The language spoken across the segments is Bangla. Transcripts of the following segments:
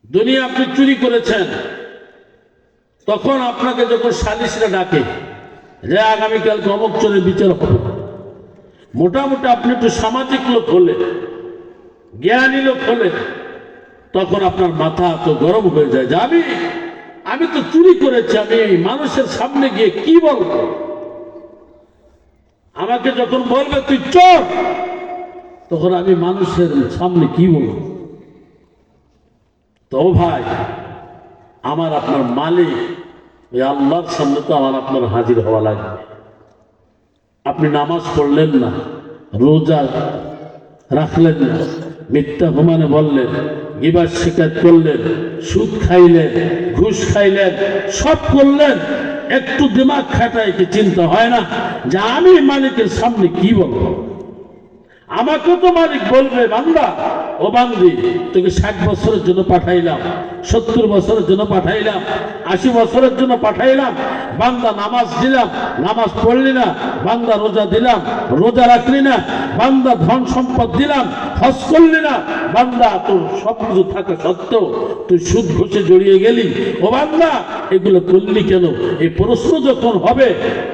দুনিয়া আপনি চুরি করেছেন, তখন আপনাকে যখন সালিসরা ডাকে যে আগামীকালকে অমুক চোরের বিচার হবে, মোটামুটি আপনি একটু সামাজিক লোক হলে, জ্ঞানী লোক হলে, তখন আপনার মাথা তো গরম হয়ে যায় যে আমি তো চুরি করেছি, আমি মানুষের সামনে গিয়ে কি বলবো? আমাকে যখন বলবে তুই চোর, তখন আমি মানুষের সামনে কি বলবো? তো ভাই, আমার আপনার মালিক ওই আল্লাহর সামনে তো আমার আপনার হাজির হওয়া লাগবে। আপনি নামাজ পড়লেন না, রোজা রাখলেন না, মিথ্যা প্রমাণে বললেন, গিবত শিকায়ত করলেন, সুদ খাইলেন, ঘুষ খাইলেন, সব করলেন, একটু দিমাগ খাটায় কি চিন্তা হয় না যে আমি মালিকের সামনে কি বলবো? আমাকে তো মালিক বলবে, বান্দা ও বান্দি, তোকে 60 বছরের জন্য পাঠাইলাম, 70 বছরের জন্য পাঠাইলাম, 80 বছরের জন্য পাঠাইলাম। বান্দা নামাজ দিলাম, নামাজ পড়লি না। বান্দা রোজা দিলাম, রোজা রাখলি না। বান্দা ধন সম্পদ দিলাম, হজ করলি না। বান্দা তোর সবকিছু থাকা সত্ত্বেও তুই সুদ ঘুষে জড়িয়ে গেলি। ও বান্দা, এগুলো করলি কেন? এই প্রশ্ন যখন হবে,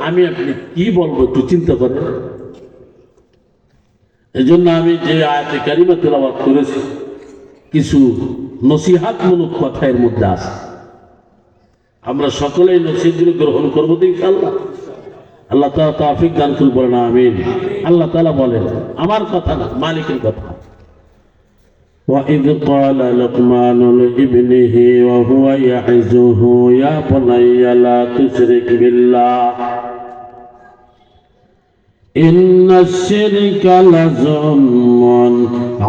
আমি আপনি কি বলবো একটু চিন্তা করে। এই জন্য আমি যে আয়াতে কারিমা তেলাওয়াত করেছি, কিছু নসিহাতমূলক কথা এর মধ্যে আছে। আমরা সকলেই নসিহতগুলো গ্রহণ করবো তো ইনশাআল্লাহ। আল্লাহ তাআলা তৌফিক দান করুন, বলেন আমিন। আল্লাহ তাআলা বলেন, আমার কথা না, মালিকের কথা। وَإِذْ قَالَ لُقْمَانُ لِابْنِهِ وَهُوَ يَعِظُهُ يَا بُنَيَّ لَا تُشْرِكْ بِاللَّهِ إِنَّ الشِّرْكَ لَظُلْمٌ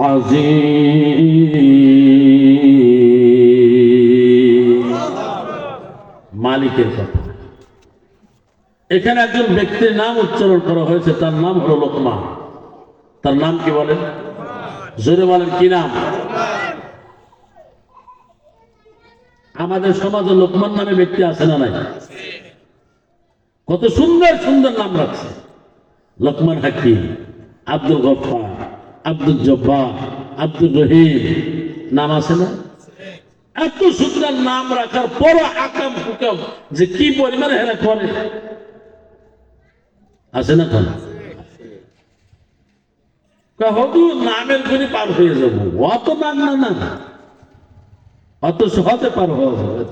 عَظِيمٌ। মালিকের কথা। এখানে একজন ব্যক্তির নাম উচ্চারণ করা হয়েছে, তার নাম হলো লোকমান। তার নাম কি বলেন? জোরে বলেন, কি নাম? আমাদের সমাজে লোকমান নামে ব্যক্তি আছে না নাই? কত সুন্দর সুন্দর নাম রাখছে। লোকমান হাকিম, আব্দুল গফফার, আব্দুল জব্বার, আব্দুল রহিম, নাম আছে না? এত সুন্দর নাম রাখার পর আকাম হুকাম যে কি পরিমাণে হেরা করে, আছে না? কেন নামের গুণে পার হয়ে যাবো, অত নাম না, অত সহজে পার হওয়া যাবে।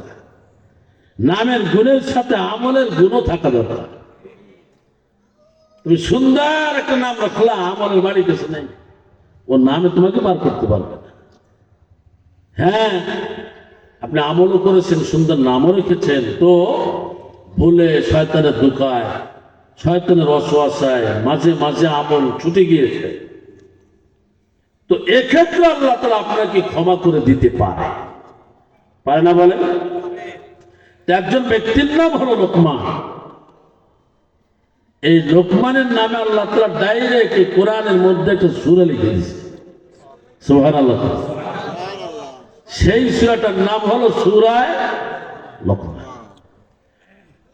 নামের গুণের সাথে আমলের গুণও থাকা দরকার। তুমি সুন্দর একটা নাম রাখলা, আমলের বাড়ি কিছু নেই, ওর নামে তোমাকে পার করতে পারবে না। হ্যাঁ, আপনি আমলও করেছেন, সুন্দর নামও রেখেছেন, তো ভুলে শয়তানের ধোঁকায়, শয়তানের ওয়াসওয়াসায় মাঝে মাঝে আমল ছুটে গিয়েছে, তো এক্ষেত্রে আল্লাহ তাআলা আপনাকে ক্ষমা করে দিতে পারে না বলে? একজন ব্যক্তির নাম হলো লোকমান। এই লোকমানের নামে আল্লাহ তাআলা ডাইরেক্ট কোরআনের মধ্যে একটা সূরা লিখে দিয়েছে। সুবহানাল্লাহ। সেই সূরাটার নাম হলো সূরা লোকমান।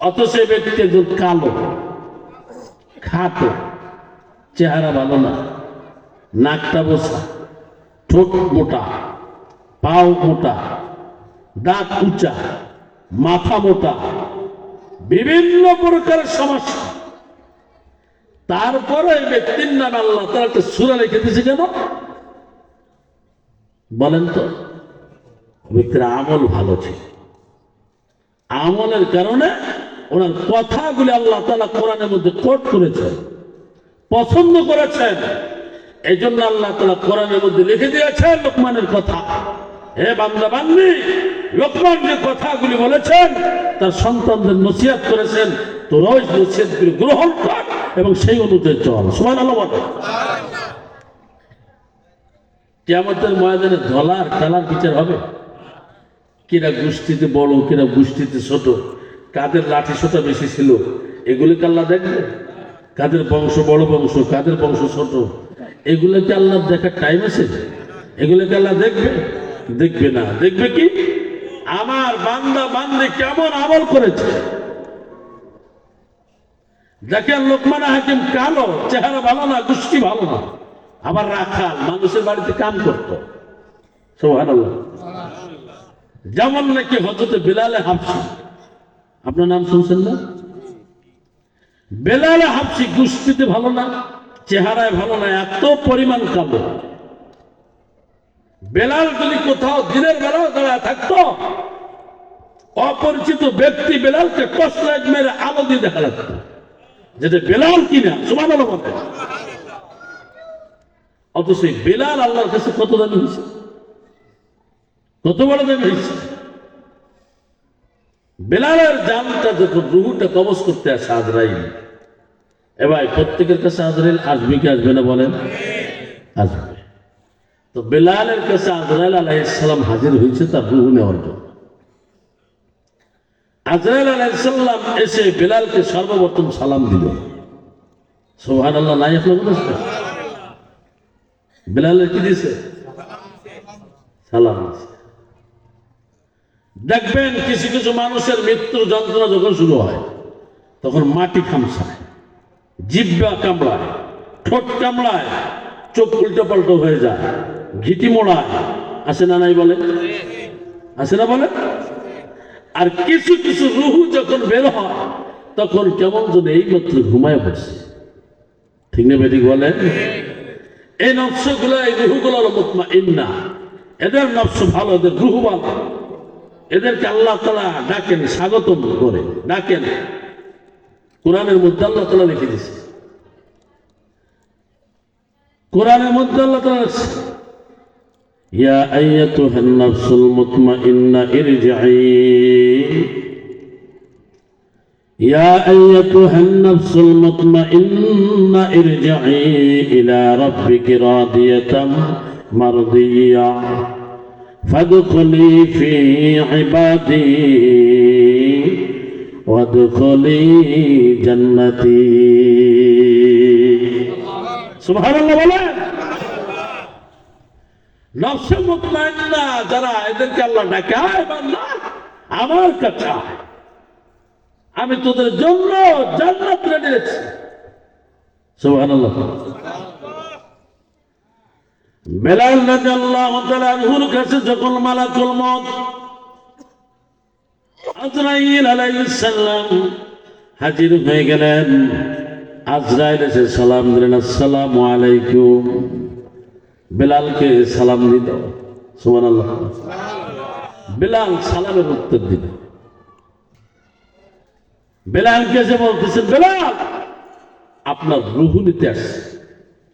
অথচ এই ব্যক্তি একজন কালো, খাটো, চেহারা ভালো না, নাকটা বোসা, ঠোঁট মোটা, পাও মোটা, দাঁত উঁচা, মাথা মোটা, বিভিন্ন প্রকারের সমস্যা। তারপরে এই ব্যক্তির নামে আল্লাহ তাআলা একটা সূরা লিখে দিয়েছে কেন বলেন তো? ব্যক্তির আমল ভালো ছিল, আমলের কারণে ওনার কথাগুলি আল্লাহ তাআলা কোরআনের মধ্যে কোট করেছেন, পছন্দ করেছেন। এই জন্য আল্লাহ তাআলা কোরআনের মধ্যে লিখে দিয়েছেন লোকমানের কথা। হে বান্দা বান্দি, লোকমান যে কথাগুলি বলেছেন, তার সন্তানদের নসিহত করেছেন, তোরা ওই নসিহতগুলি গ্রহণ কর এবং সেই অনুযায়ী চল। সুবহানাল্লাহ বলে। কিয়ামতের ময়দানে ধলার কালার বিচার হবে। কিরা গোষ্ঠীতে বড়, কিরা গোষ্ঠীতে ছোট, কাদের লাঠি সোটা বেশি ছিল, এগুলিকে আল্লাহ দেখবে? কাদের বংশ বড় বংশ, কাদের বংশ ছোট, এগুলোকে আল্লাহ দেখার টাইম আছে? এগুলোকে আল্লাহ দেখবে না। দেখবে কি? আমার বান্দা বান্দি কেমন আমল করেছে। দেখেন, লোকমান হাকিম কালো, চেহারা ভালো না, গোষ্ঠী ভালো না, আবার রাখাল, মানুষের বাড়িতে কাম করতো। সুবহানাল্লাহ। যেমন নাকি হযরতে বিলালে হাবশী, আপনার নাম শুনছেন না? বিলালে হাবশী কুস্তিতে ভালো না, চেহারায় ভালো না, এত পরিমাণ কালো। বেলাল যদি কোথাও দিনের বেলাও দাঁড়ায় থাকতো, অপরিচিত ব্যক্তি বেলালকে টর্চ লাইট মেরে আলো দিয়ে দেখা লাগতো যেটা বেলাল কিনা। সুবহানাল্লাহ বলে। অথচ বেলাল আল্লাহর কাছে কত দামি হয়েছে, কত বড় দামি হয়েছে। বেলালের জানটা যখন রুহুটা কবজ করতে আসে আজরাইল, এ ভাই প্রত্যেকের কাছে আজরাইল আসবে কি আসবে না বলেন? আসবে। তো বেলালের কাছে আজরাইল আলাইহিস সালাম হাজির হয়েছে তার রুহু নেওয়ার জন্য। আজরাইল আলাইহিস সালাম এসে বেলালকে সর্বপ্রথম সালাম দিল। সুবহানাল্লাহ নাই আপনার বলেছে? বেলালের কি দিয়েছে? সালাম দিয়েছে। দেখবেন কিছু কিছু মানুষের মৃত্যুর যন্ত্রণা যখন শুরু হয় তখন মাটি খামসায়, জিহ্বা কামড়ায়, ঠোঁট কামড়ায়, চোখ উল্টো পাল্টো হয়ে যায়, ঘিটি মোড়ায়, আসে না নাই বলে? আসে না বলে? আর কিছু কিছু রুহু যখন বের হয় তখন কেমন যেন এইমাত্র ঘুমায় পড়ছে। ঠিক না বেঠিক বলে? এই নফসগুলো, এই রুহুগুলো মুতমাইন্না, এদের নফস ভালো, এদের রুহু ভালো, এদেরকে আল্লাহ তাআলা ডাকেন, স্বাগতম করে ডাকেন। কোরআনের মধ্যে আল্লাহ তাআলা লিখে দিয়েছে, কোরআনের মধ্যে আল্লাহ তাআলা লিখেছে, ইয়া আইয়াতুহান নাফসুল মুতমাইন্না ইরজিই, ইয়া আইয়াতুহান নাফসুল মুতমাইন্না ইরজিই ইলা রাব্বিকি রাদিয়াতাম মারদিয়া ফাদখুলি ফি ইবাদি ওয়াদখুলি জান্নাতি। সুবহানাল্লাহ বলেন। নফসে মুতমাইন্না যারা, এদেরকে আল্লাহ ডাকে, আয় বান্দা আমার কাছে আয়, আমি তোদের জন্য জান্নাত রেডি রেখেছি। সুবহানাল্লাহ। বেলাল রাদিয়াল্লাহু তাআলা আনহুর কাছে যখন মালাকুল মউত আজরাইল আলাইহিস সালাম হাজির হয়ে গেলেন, আজরাইল এসে সালাম দিলেন, আসসালামু আলাইকুম। বেলালকে সালাম দিল। সুবহানাল্লাহ। বেলাল সালামের উত্তর দিল। বেলালকে যে বলতেছেন, বেলাল আপনার রুহু নিতে আসছে,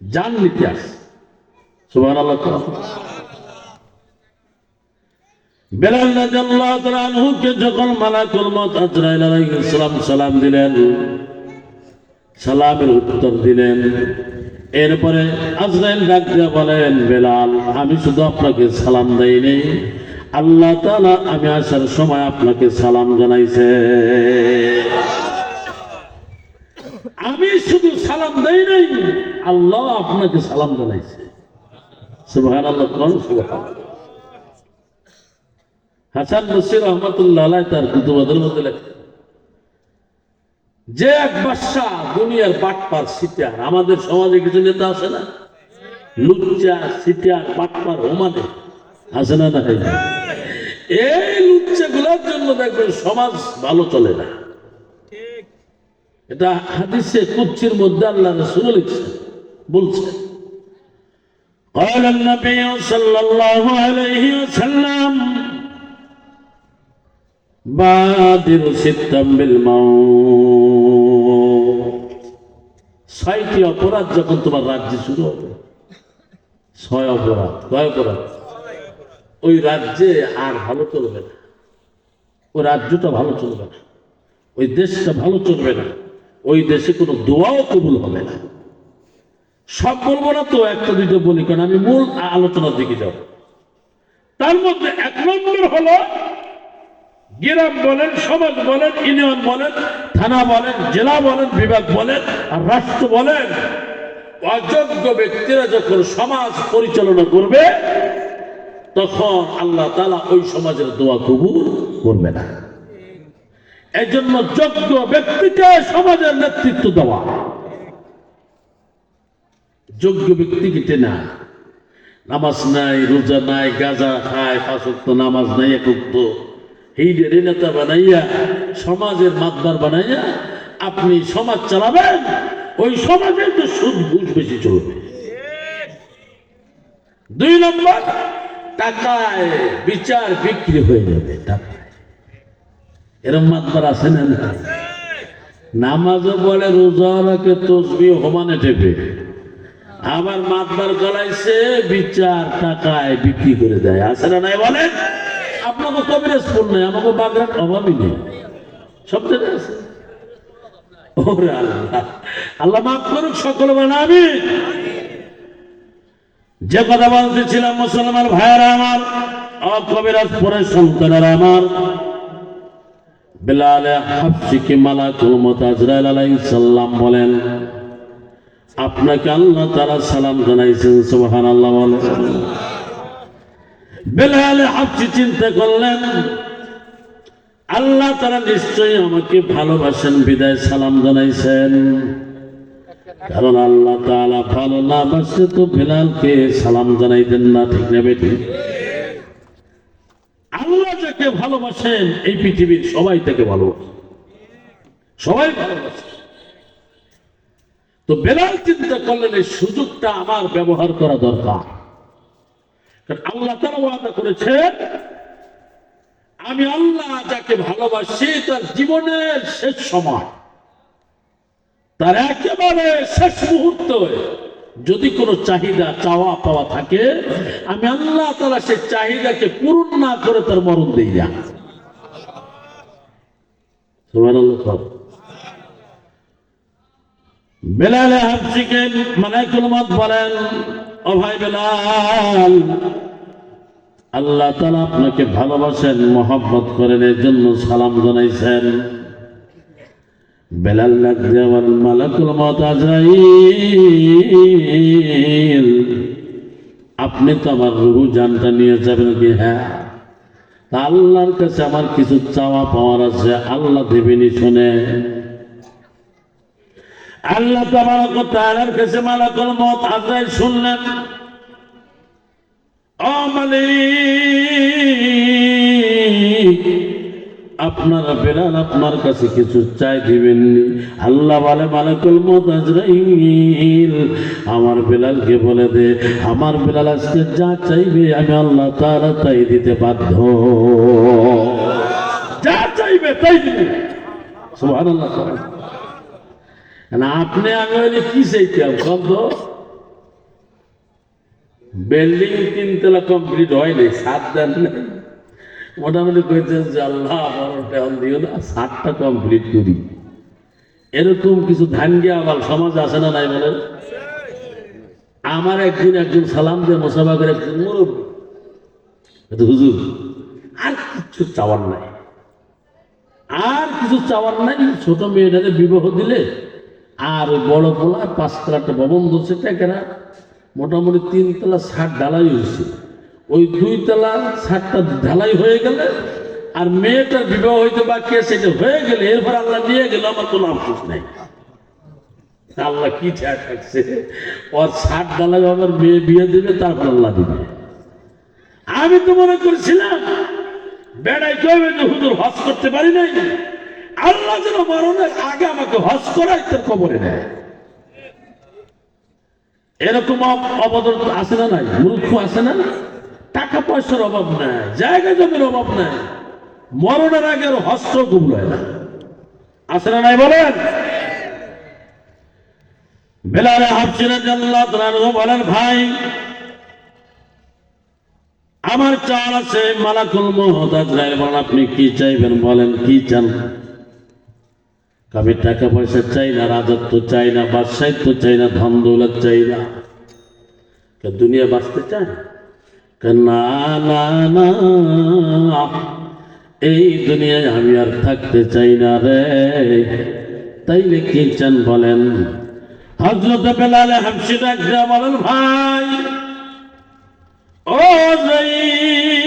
জান নিতে আসছে। সুবহানাল্লাহ। বেলাল রাদিয়াল্লাহু তাআলা আনহুকে যখন মালাকুল মউত আজরাইল আলাইহিস সালাম সালাম দিলেন, সালামের উত্তর দিলেন, এরপরে আজরাইল ডাক দিয়ে বলেন, বেলাল আমি শুধু আপনাকে সালাম দেইনি, আল্লাহ তাআলা আমি আসার সময় আপনাকে সালাম জানাইছে। আমি শুধু সালাম দেই নাই, আল্লাহ আপনাকে সালাম জানাইছে। সুবহানাল্লাহ। সুবহানাল্লাহ। হাসান বসরি রহমাতুল্লাহ আলাইহি তার কুতুবাদের মধ্যে লেখেন, যে এক বাদশা দুনিয়ার বাটপার সিটার, আমাদের সমাজে কিছু নেতা আছে না, লুচ্চা সিটার বাটপার ওমানে আছে না? এই লুচ্চা গুলোর জন্য দেখবেন সমাজ ভালো চলে না। এটা হাদিসে কুদসির মধ্যে আল্লাহ রাসূল লিখছেন, বলছেন, قال النبي صلى الله عليه وسلم بادر ستا بالموت। 6টি অপরাধ যখন তোমার রাজ্যে শুরু হবে, 6 অপরাধ, কয় অপরাধ? ওই রাজ্যে আর ভালো চলবে না, ওই রাজ্যটা ভালো চলবে না, ওই দেশটা ভালো চলবে না, ওই দেশে কোনো দোয়াও কবুল হবে না। সব বলবো না তো, একটা দুটো বলি, কারণ আমি মূল আলোচনার দিকে যাব। তার মধ্যে 1 নম্বর হলো, গ্রাম বলেন, সমাজ বলেন, ইউনিয়ন বলেন, থানা বলেন, জেলা বলেন, বিভাগ বলেন, আর রাষ্ট্র বলেন, অযোগ্য ব্যক্তিরা যখন সমাজ পরিচালনা করবে তখন আল্লাহ তাআলা ওই সমাজের দোয়া কবুল করবে না। এই জন্য যোগ্য ব্যক্তিকে সমাজের নেতৃত্ব দেওয়া, যোগ্য ব্যক্তিকে না, নামাজ নাই, রোজা নাই, গাঁজা খায়, 5 ওয়াক্ত নামাজ নাই, 1 ওয়াক্ত এইদের নেতা বানাইয়া, সমাজের মাতবার বানাইয়া আপনি সমাজ চালাবেন, ওই সমাজে তো সুদ ঘুষ বেশি চলবে। 2 নম্বর, টাকায় বিচার বিক্রি হয়ে যাবে, টাকায়। এরম মাতবার আছে না? নামাজও বলে, রোজা রাখে, তসবিহ হোমানে টেপে, আবার মাতবার গলাইছে বিচার টাকায় বিক্রি করে দেয়। আছে না নাই বলেন? আপনাকে কবিরাজপুর নেই, আমাকে বাগড়ার অভাবই নেই, সব জায়গায় আছে। ওরে আল্লাহ, আল্লাহ মাফ করুক সকল বানাবি। যে কথা বলতেছিলাম, মুসলমান ভাইয়েরা আমার, কবিরাজপুরের সন্তানেরা আমার, বেলাল হাবশিকে মালাকুল মউত আজরাইল আলাইহিস সালাম বলেন, আপনাকে আল্লাহ তাআলা সালাম জানাইছেন। সুবহানাল্লাহ বলেন। বেলাল হাবশি চিন্তা করলেন, আল্লাহ তাআলা নিশ্চয়ই আমাকে ভালোবাসেন বিদায় সালাম জানাইছেন, কারণ আল্লাহ তাআলা ভালো না বাসলে তো বেলালকে সালাম জানাইতেন না, ঠিক না বেঠিক? আল্লাহ যাকে ভালোবাসেন এই পৃথিবীর সবাই তাকে ভালোবাসে, সবাই ভালোবাসে। তো বেলাল চিন্তা করলেন, এই সুযোগটা আমার ব্যবহার করা দরকার, কারণ আল্লাহ তাআলা ওয়াদা করেছেন, আমি আল্লাহ যাকে ভালোবাসি তার জীবনের শেষ সময়, তার একেবারে শেষ মুহূর্তে যদি কোনো চাহিদা চাওয়া পাওয়া থাকে, আমি আল্লাহ তাআলা সেই চাহিদাকে পূরণ না করে তার মরণ দেই না। সুবহানাল্লাহ। বেলাল হাবশিকে মালাকুল মউত বলেন, ও ভাই বেলাল, আল্লাহ তাআলা আপনাকে ভালোবাসেন, মহব্বত করেন, এর জন্য সালাম জানাইছেন। বেলাল লাগছে, আমার মালাকুল মউত আজরাইল, আপনি তো আমার রূহ জানটা নিয়ে যাবেন কি? হ্যাঁ। আল্লাহর কাছে আমার কিছু চাওয়া পাওয়ার আছে, আল্লাহ দেবেনি শুনে। আল্লাহ তাবারক ওয়া তাআলার কাছে মালাকুল মউত আজরাইল শুনলেন, ও মালিক, আপনার বেলাল আপনার কাছে কিছু চাই দিবেননি। আল্লাহ বলে, মালাকুল মউত আজরাইল, আমার বেলালকে বলে দে, আমার বেলাল আজকে যা চাইবে আমি আল্লাহ তাআলা তাই দিতে বাধ্য, যা চাইবে তাই দিবে। সুবহানাল্লাহ। না আপনি আমি হইলে কি চাইতাম? কত বিল্ডিং 3 তলা কমপ্লিট হয়নি, 7 দেন নাই, মোটামুটি কইতেন যে আল্লাহ আমার টাইম দিও না, 7টা কমপ্লিট করি। এরকম কিছু ধান গিয়া আবার সমাজ আছে না নাই বলেন? আমার একজন সালাম দিয়ে মোসাফা করে, মুরব্বী, হুজুর আর কিছু চাওয়ার নাই, আর কিছু চাওয়ার নাই, ছোট মেয়েটাকে বিবাহ দিলে আর বড় পোলা 5 তলা একটা ভবন ধরছে, টেকেরা মোটামুটি 3 তলা 60 ঢালাই হয়েছে, ওই 2 তলা 60টা ঢালাই হয়ে গেলে আর মেয়েটার বিবাহ হইতে বাকি আছে, সেটা হয়ে গেলে এরপর আল্লাহ নিয়ে গেল, আমার কোনো আফসোস নাই। আল্লাহ কি ঠেক থাকছে, ওর 60 ঢালাই আমার মেয়ে বিয়ে দিবে, তারপর আল্লাহ দিবে। আমি তো মনে করছিলাম বেড়াই কইবে যে হুজুর হজ করতে পারি নাই, আল্লাহ যেন মরণের আগে আমাকে হজ করাই তার কবরে নেয়। এরকম অবদান আছে না নাই? মূর্খ আছে না? টাকা পয়সার অভাব নাই, জায়গা জমির অভাব নাই, মরণের আগে আর হস্ত কবুল হয় না, আছে না নাই বলেন? বেলাল হাবশি রাদিয়াল্লাহু তাআলা বলেন, ভাই আমার চাল আছে। মালাকুল মউত আজরাইল বলেন, আপনি কি চাইবেন বলেন, কি চান? আমি টাকা পয়সা চাই না, রাজত্ব চাই না, বাদশাহিত্ব চাই না, ধন দৌলত চাই না। দুনিয়া বাঁচতে চান? না না না, এই দুনিয়ায় আমি আর থাকতে চাই না রে। তাইলে কি চান বলেন? হযরত বেলাল হাবশি ডাকতে বলেন, ভাই ও আজরাইল,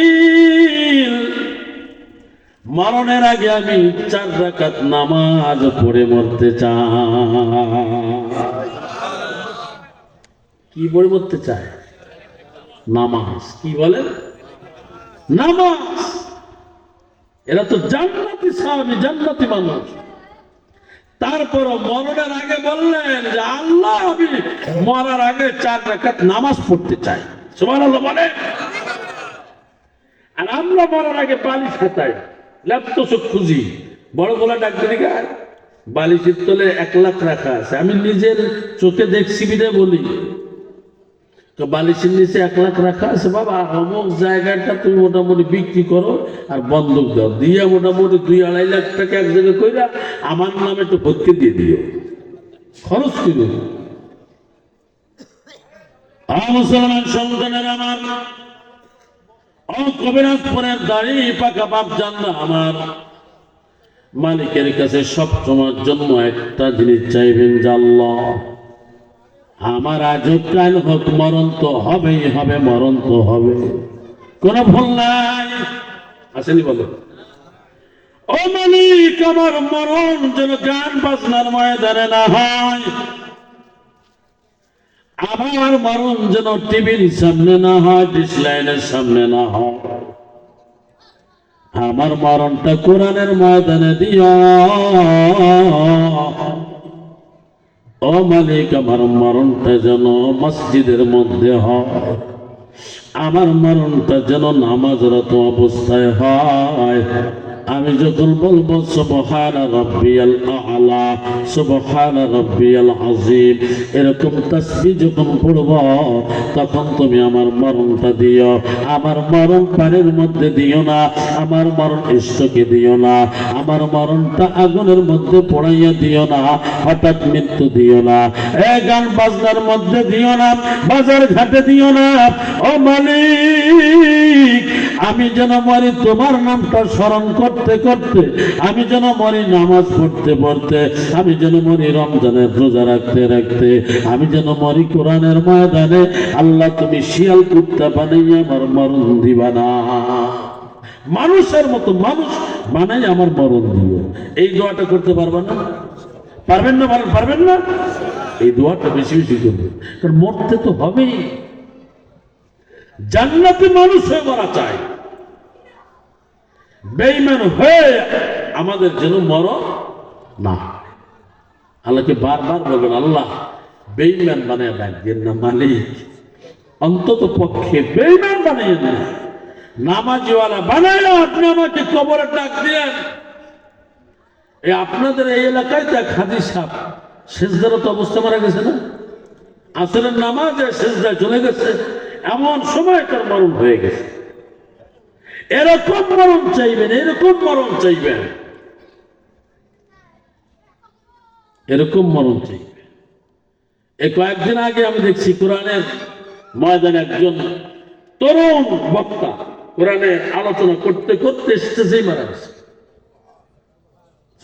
মরণের আগে আমি 4 রাকাত নামাজ পড়ে মরতে চাই। কি পড়ে মরতে চায়? নামাজ। কি বলেন? নামাজ। এরা তো জান্নাতি সাহাবী, জান্নাতি মানুষ। তারপর মরণের আগে বললেন যে আল্লাহ, আমি মরার আগে 4 রাকাত নামাজ পড়তে চাই। সুবহানাল্লাহ বলেন। আর আমরা মরার আগে বালিশ হাতাই, ল্যাপটপ খুঁজি, বড় গলা ডাক দিলি গায়, বালিশের তলে 1 লাখ রাখা আছে। আমি নিজের চোখে দেখছি বিদে বলি, তো বালিশের নিচে 1 লাখ রাখা আছে। বাবা, অমুক জায়গাটা তুমি মোটামুটি বিক্রি করো আর বন্ধক দাও, দিয়ে মোটামুটি 2-2.5 লাখ টাকা এক জায়গায় কইরা আমার নামে একটু ভর্তি দিয়ে দিও, খরচ করি। মুসলমান সন্তানের আমার, কবিরাজপুরের দাড়ি পাকা বাপ জানলা আমার মালিকের কাছে সব সময়ের জন্য একটা জিনিস চাইবেন যে আল্লাহ, আমার আজব কাল হোক, মরণ তো হবেই হবে, মরণ তো হবে, কোনো ভুল নাই। আসেনি বলো, ও মালিক, আমার মরণ যেন গান বাজনার ময়দানে না হয়, আমার মরণ যেন টিভির সামনে না হয়, ডিশ লাইনের সামনে না হয়, আমার মরণটা কোরআনের ময়দানে দিও। ও মালিক, আমার মরণটা যেন মসজিদের মধ্যে হয়, আমার মরণটা যেন নামাজরত অবস্থায় হয়। আমি যখন বলবো সুবহানা রাব্বিয়াল আ'লা, সুবহানা রাব্বিয়াল আযীম, এরকম তাসবিহ যখন পড়ব, তখন তুমি আমার মরণটা দিও। আমার মরণ পানির মধ্যে দিও না, আমার মরণ ইষ্টকে দিও না, আমার মরণটা আগুনের মধ্যে পড়াইয়া দিও না, হঠাৎ মৃত্যু দিও না, গান বাজনার মধ্যে দিও না, বাজার ঘাটে দিও না। ও মালিক, আমি যেন মরি তোমার নামটা স্মরণ করতে করতে, আমি যেন মরি নামাজ পড়তে পড়তে, আমি যেন মরি রমজানের রোজা রাখতে রাখতে, আমি যেন মরি কোরআনের ময়দানে। আল্লাহ, তুমি শিয়াল কুত্তা বানাইয়া আমার মরণ দিবা না, মানুষের মতো মানুষ বানাই আমার মরণ দিও। এই দোয়াটা করতে পারবা না? পারবেন না? পারবেন না? এই দোয়াটা বেশি বেশি করবে, কারণ মরতে তো হবেই। জান্নাতি মানুষ হয়ে মারা চায়, বেঈমান হয়ে আমাদের যেন মরণ না। আল্লাহকে বারবার বলবেন, আল্লাহ বেঈমান বানিয়ে রাখবেন না মালিক, অন্তত পক্ষে বেঈমান বানিয়ে না, নামাজিওয়ালা বানাইলে আপনি আমাকে কবরে ডাক দিলেন। এই আপনাদের এই এলাকায় দেখ হাজি সাহেব সেজদারত অবস্থা মারা গেছে না, আসরের নামাজে সেজদায় চলে গেছে, এমন সময় তার মরণ হয়ে গেছে। এরকম মরণ চাইবেন, এরকম মরণ চাইবেন, এরকম মরণ চাইবেন। এই কয়েকদিন আগে আমি দেখছি কোরআনের ময়দানে একজন তরুণ বক্তা কোরআনের আলোচনা করতে করতে স্টেজেই মারা গেছে।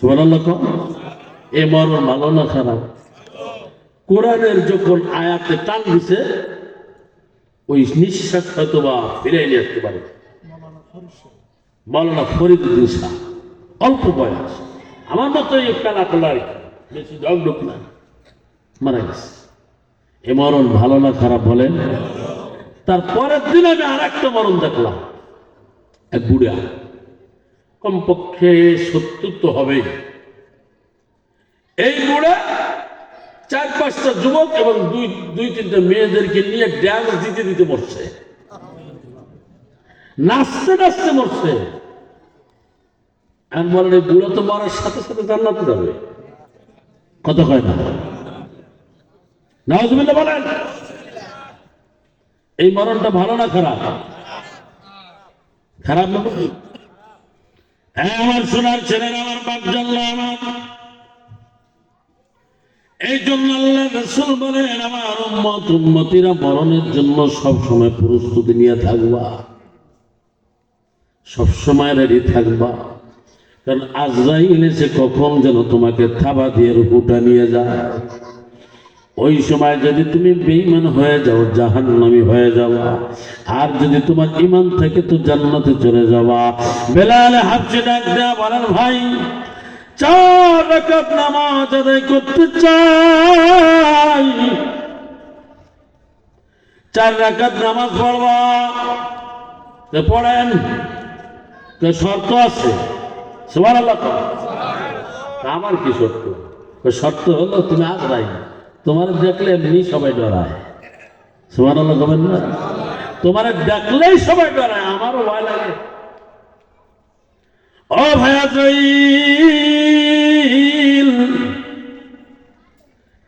সুবহানাল্লাহ। এ মরণ ভালো না খারাপ? কোরআনের যখন আয়াতে টান দিছে, ওই নিঃশ্বাস হয়তো বা ফিরে নিয়ে আসতে পারে। মাওলানা ফরিদউদ্দিন শাহ, অল্প বয়স, আমার মতো এই কালা কালার, বেশি ডগডগ না, মারা গেছে। এ মরণ ভালো না খারাপ বলেন? তারপরের দিন আমি আর একটা মরণ দেখলাম, এক বুড়া, কমপক্ষে 70 তো হবেই। এই বুড়া 4-5টা যুবক এবং 2-3টা মেয়েদেরকে নিয়ে ড্যান্স দিতে দিতে মরছে, নাচতে নাচতে মরছে। আমি বলেন, এই বুড়া তো মরার সাথে সাথে জান্নাতে যাবে, কত কয় না? নাউজুবিল্লাহ বলেন। এই মরণটা ভালো না খারাপ? খারাপ না? আমার সোনার ছেলের, আমার বাপ জানলা আমার, এই জন্য আল্লাহ রাসূল বলেন, আমার উম্মতিরা মরণের জন্য সবসময় প্রস্তুতি নিয়ে থাকবা, সবসময় রেডি থাকবা, কারণ আজরাইল এসে কখন যেন তোমাকে থাবা দিয়ে রূহটা নিয়ে যায়। ওই সময় যদি তুমি বেঈমান হয়ে যাও, জাহান্নামী হয়ে যাওয়া, আর যদি তোমার ঈমান থাকে তো জান্নাতে চলে যাওয়া। বেলাল হাফসে ডাক দেয়া বলেন, ভাই 4 রাকাত নামাজ আদায় করতে চাই, 4 রাকাত নামাজ পড়বা, পড়েন, শর্ত আছে। সুবহানাল্লাহ। আমার কি শর্ত? শর্ত হলো তুমি আজরাই, তোমার দেখলে এমনি সবাই ডরায়। সুবহানাল্লাহ বলেন না? তোমার দেখলেই সবাই ডরায়, আমারও ভয় লাগে। ও ভাই আজরাইল,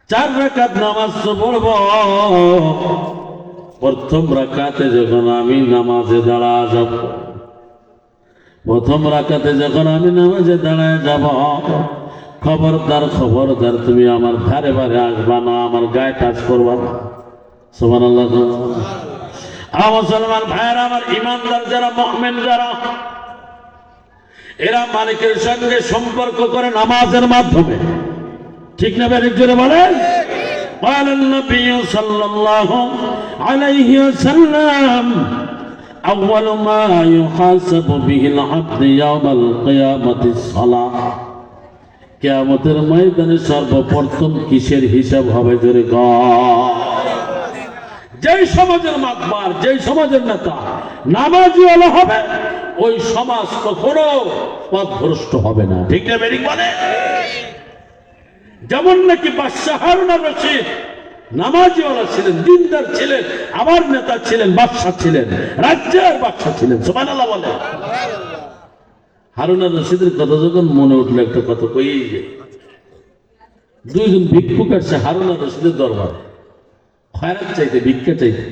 4 রাকাত নামাজ তো পড়ব। প্রথম রাকাতে যখন আমি নামাজে দাঁড়া যাব, প্রথম রাকাতে যখন আমি নামাজে দাঁড়ায় যাব, খবরদার খবরদার তুমি আমার ধারে বারে আসবা না, আমার গায়ে টাচ করবা না। সুবহানাল্লাহ। মুসলমান ভাইয়েরা আমার, ইমানদার যারা, মুমিন যারা, এরা মালিকের সঙ্গে সম্পর্ক করে নামাজের মাধ্যমে। ঠিক না বেরিক জোরে বলেন? قال النبي صلى الله عليه وسلم أول ما يحاسب به العبد يوم القيامة الصلاة। কিয়ামতের ময়দানে সর্বপ্রথম কিসের হিসাব হবে জোরে কর? যেই সমাজের মাতবার, যেই সমাজের নেতা নামাজি ওয়ালা হবে, ওই সমাজ কখনো পথভ্রষ্ট হবে না। ঠিক না বেরিক বলে? যেমন নাকি বাদশাহ হারুন আর রশিদ নামাজিওয়ালা ছিলেন, দিনদার ছিলেন, আবার নেতা ছিলেন, বাদশাহ ছিলেন, রাজ্যের বাদশাহ ছিলেন। সুবহানাল্লাহ বলে। হারুন আর রশিদের কথা যখন মনে উঠলো, একটা কথা কই যে 2 জন ভিক্ষুক আসছে হারুন আর রশিদের দরবারে খয়রাত চাইতে, ভিক্ষা চাইতে।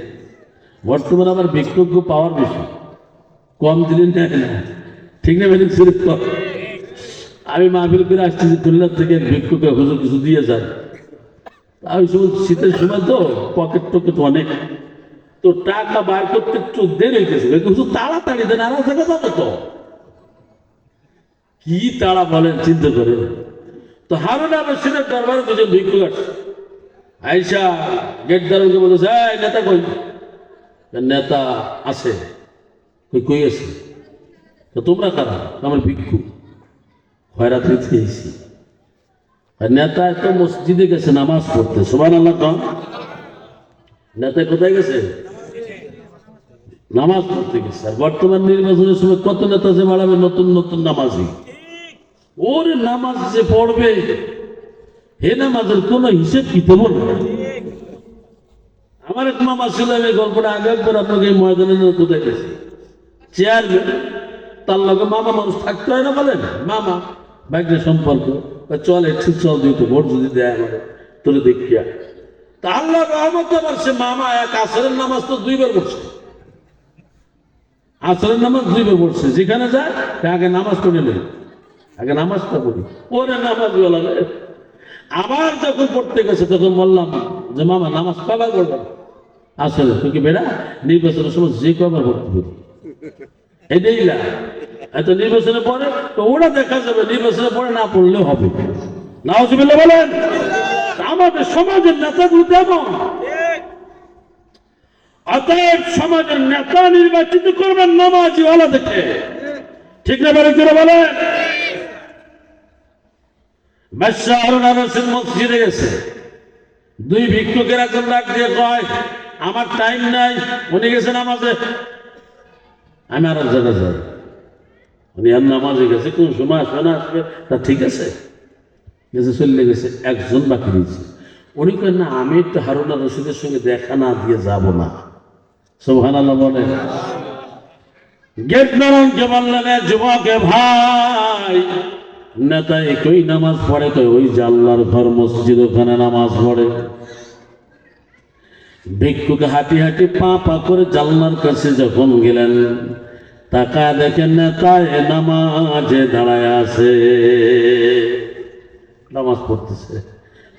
বর্তমানে আবার ভিক্ষুক পাওয়ার বেশি, কম দিলেন না। ঠিক না বেরিক? আমি মাহফিল করে আসতেছি খুলনা থেকে, ভিক্ষুকে হুজুর কিছু দিয়ে যায়। ওই সময় শীতের সময় তো পকেট টকেট অনেক, তো টাকা বার করতে একটু দেরি হইতেছে, কিছু তাড়াতাড়ি দেন, আর থেকে যাবে তো কি তাড়া বলেন, চিন্তা করে। তো হারুন আর রশিদের দরবারে 2 জন ভিক্ষুক আসছে। আইসা গেট দারোয়ানকে বলতেছে, এই নেতা কই? নেতা আছে। কই আছে? তো তোমরা কারা? আমার ভিক্ষুক, খয়রাত দিতে এসেছি। নেতা তো মসজিদে গেছে নামাজ পড়তে। সুবহানাল্লাহ। নেতা কোথায় গেছে? নামাজ পড়তে গেছে। আর বর্তমান নির্বাচনের সময় কত নেতা যে বাড়াবে, নতুন নতুন নামাজি। ওরে নামাজ যে পড়বে, হে নামাজের কোন হিসেব কিতাব না। আমার এক মামা ছিল, এই গল্পটা আগে একবার আপনাকে এই ময়দানে কোথায় গেছে, চেয়ারম্যান, তার লগে মামা মানুষ থাকতে হয় না, বলেন মামা ভাগ্যের সম্পর্ক, চল একটু চল দিত, ভোট যদি দেয় আমার তোরে দেখিয়া। তা আল্লাহ রহমত, আবার সে মামা এক আসরের নামাজ তো 2 বার পড়ছে, আসরের নামাজ 2 বার পড়ছে। যেখানে যায় আগে নামাজ পড়ে নেই, আগে নামাজটা পড়ি। ওরে নামাজ বলা। আবার যখন পড়তে গেছে তখন বললাম যে মামা নামাজ কবার পড়বেন? আসলে তুই কি বেড়া, নির্বাচনের সময় যে কবার পড়তে পারি এটাই না, এত নির্বাচনে পড়ে তো ওরা দেখা যাবে, নির্বাচনে পড়ে না পড়লেও হবে। নাউজুবিল্লাহ বলেন। আমাদের সমাজের নেতাগুলো তেমন, অতএব সমাজের নেতা নির্বাচিত করবেন নামাজি ওয়ালা দেখে। ঠিক না বেড়ে করে বলেন? বাদশাহ হারুন আর রশিদ মসজিদে গেছে। 2 ভিক্ষুকের একজন ডাক দিয়ে কয়, আমার টাইম নাই, উনি গেছে নামাজে, আমি আর এক জায়গায় যাই। উনি আর নামাজে গেছে, কোন সময় আসবে না আসবে তা ঠিক আছে, গেছে, চলে গেছে। একজন বাকি দিয়েছে। উনি কেন না, আমি একটু হারুন আর রশিদের সঙ্গে দেখা না দিয়ে যাব না। সুবহানাল্লাহ বলে। গেট নারায়ণকে বললেন, যুবকে ভাই, নেতা একই নামাজ পড়ে, তো ওই যে আল্লাহর ঘর মসজিদ, ওখানে নামাজ পড়ে। ভিক্ষুকে হাঁটি হাঁটি পা পা করে জানলার কাছে যখন গেলেন, তাকা দেখেন নেতায় নামাজে দাঁড়ায় আছে, নামাজ পড়তেছে।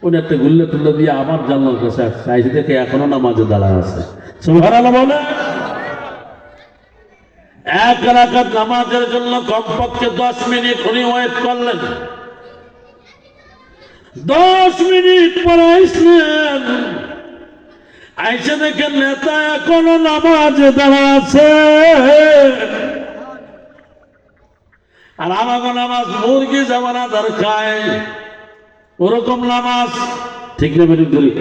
উনি একটা গুল্লা টুল্লা দিয়ে আবার জানলার কাছে আসছে, আইসে দেখে এখনো নামাজে দাঁড়ায় আছে। সুবহানাল্লাহ বলে। 1 রাকাত নামাজের জন্য কমপক্ষে 10 মিনিট উনি ওয়েট করলেন। 10 মিনিট পরে আসলেন, আইসে দেখেন নেতা এখনো নামাজে দাঁড়ায় আছে। আর আমাকে নামাজ মুরগি যেমন আধার খায়, ওরকম নামাজ। ঠিক না বেরিয়ে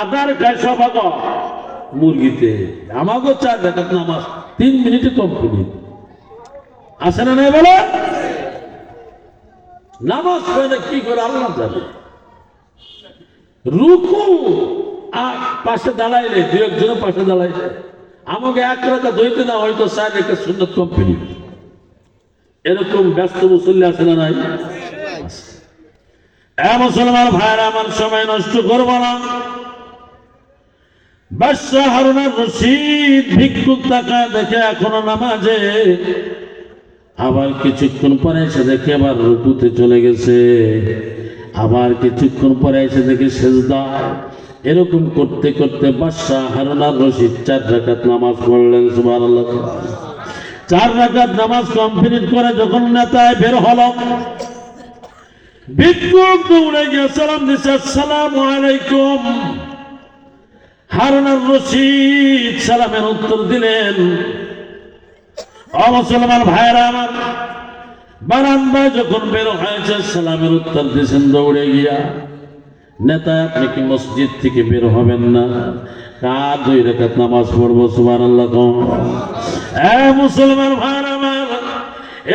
আধার খায় সবাক, মুরগিতে। আমাকেও 4 রাকাত নামাজ 3 মিনিটে কমপ্লিট। আসে না নাই বলে? নামাজ পড়ে কি করে আল্লাহ জানে। রুকু আর পাশে দাঁড়াইলে, 2-1 পাশে দাঁড়াইলে আমাকে 1 রাকাত হইতে না হয়তো 4 রাকাত সুন্নাত কমপ্লিট। এরকম ব্যস্ত মুসল্লি আছে না নাই? মুসলমান ভাইরা, আমার সময় নষ্ট করব না। বাদশাহ হারুন আর রশিদ ভিক্ষুক টাকা দেখে এখনো নামাজে, আবার কিছুক্ষণ পরে এসে দেখে আবার রুকুতে চলে গেছে, আবার কিছুক্ষণ পরে এসে দেখে সেজদা। এরকম করতে করতে বাদশাহ হারুন আর রশিদ 4 রাকাত নামাজ পড়লেন। সুবহানাল্লাহ। 4 রাকাত নামাজ কমপ্লিট করে যখন নেতায় বের হলো, ভিক্ষুক দৌড়ে গিয়ে সালাম দিছে, আসসালামু আলাইকুম। হারুন আর রশিদ সালামের উত্তর দিলেন। মুসলমান ভাইরা আমার, বারান্দায় যখন বের হয়েছে সালামের উত্তর দিয়েছেন দৌড়ে গিয়া। নেতা, আপনি কি মসজিদ থেকে বের হবেন না? কার 2 রাকাত নামাজ পড়বো? সুবহানাল্লাহ। মুসলমান ভাইরা আমার,